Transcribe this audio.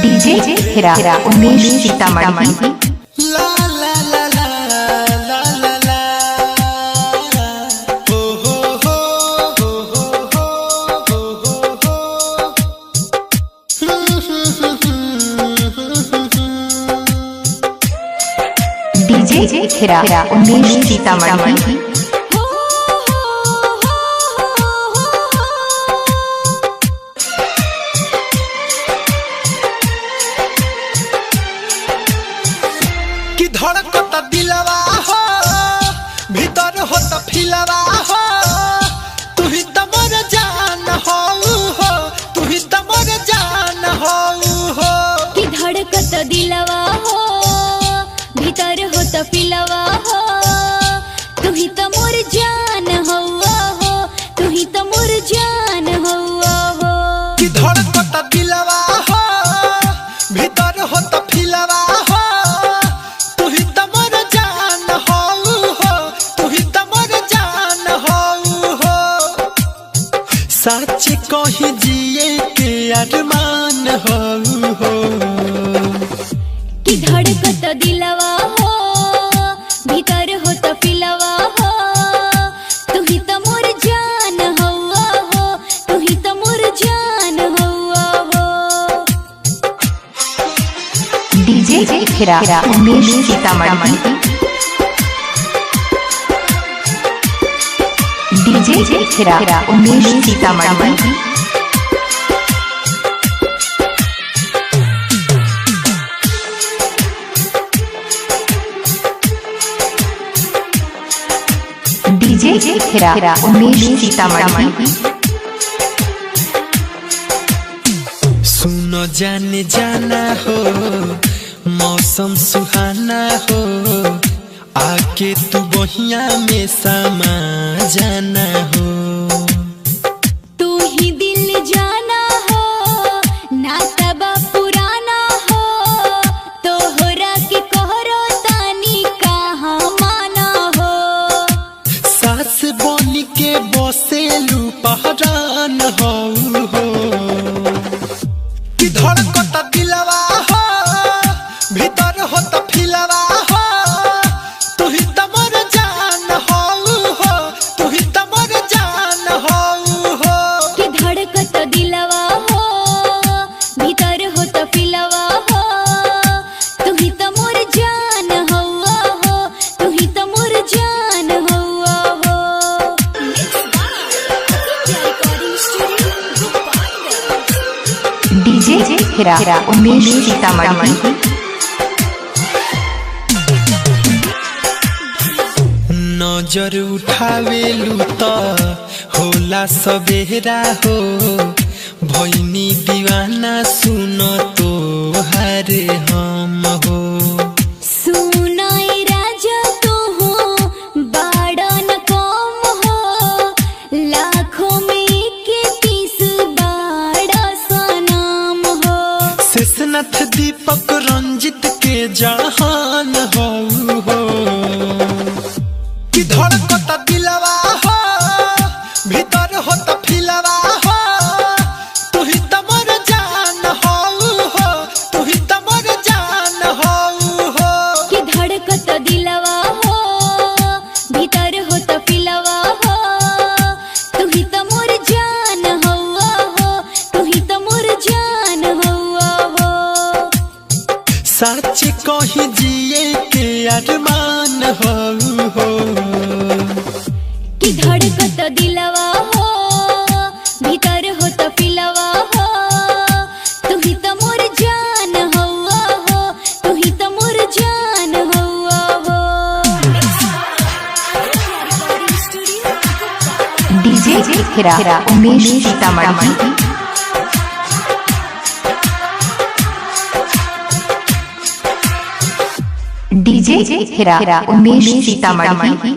DJ हिरा उमेश सीतामढ़ी की DJ हिरा उमेश सीतामढ़ी की धड़कता दिलवा हो भीतर होता फिलवा हो तू ही तो मोर जान हो तू ही तो मोर जान हो कि धड़कता दिलवा हो भीतर होता फिलवा हो तू ही तो मोर जान हो तू ही तो मोर जान हो कि धड़कता दिलवा हो भीतर होता फिलवा हो सच कही जिए के अरमान हो कि धड़कता दिलवा हो भीतर होता फिलवा हो तू ही तो मोर जान हो तू ही तो मोर जान हो डीजे हिरा उमेश सीतामढ़ी की डीजे हिरा उमेश सीतामढ़ी की डीजे हिरा उमेश सीतामढ़ी की सुनो जाने जाना हो मौसम सुहाना हो आके तू बहिया में समा जाना हो तू ही दिल जाना हो ना तबा पुराना हो तोहरा के कहरो तानी कहाँ माना हो सास बन के बसेलू पहरान हो कि धड़कता दिलवा हो भीतर होता फिलवा हो तू ही तो मोर जान हो तू ही तो मोर जान हो कि धड़कता दिलवा हो भीतर होता फिलवा हो तू ही तो मोर जान हो तू ही तो मोर जान हो डीजे हिरा उमेश सीतामढ़ी की नजर उठावेलू तो होला सवेरा हो भैनी दीवाना सुनो तो हर हम हो सुनाई राजा तू हो बाड़न कम हो लाखों में के पीस बाड़ा सनम हो शेषनाथ दीपक रंजित के जहान हो कि धड़कता दिलवा हो भीतर होता फिलवा हो तू ही तो मोर जान हो तू ही तो मोर जान हो कि धड़कता दिलवा हो भीतर होता फिलवा हो तू ही तो मोर जान हो तू ही तो मोर जान हो सच कही जिए के अरमान हो कि धड़कता दिलवा हो भीतर होता फिलवा हो तू ही तो मोर जान हो तू ही तो मोर जान हो डीजे हिरा उमेश सीतामढ़ी की डीजे हिरा उमेश सीतामढ़ी की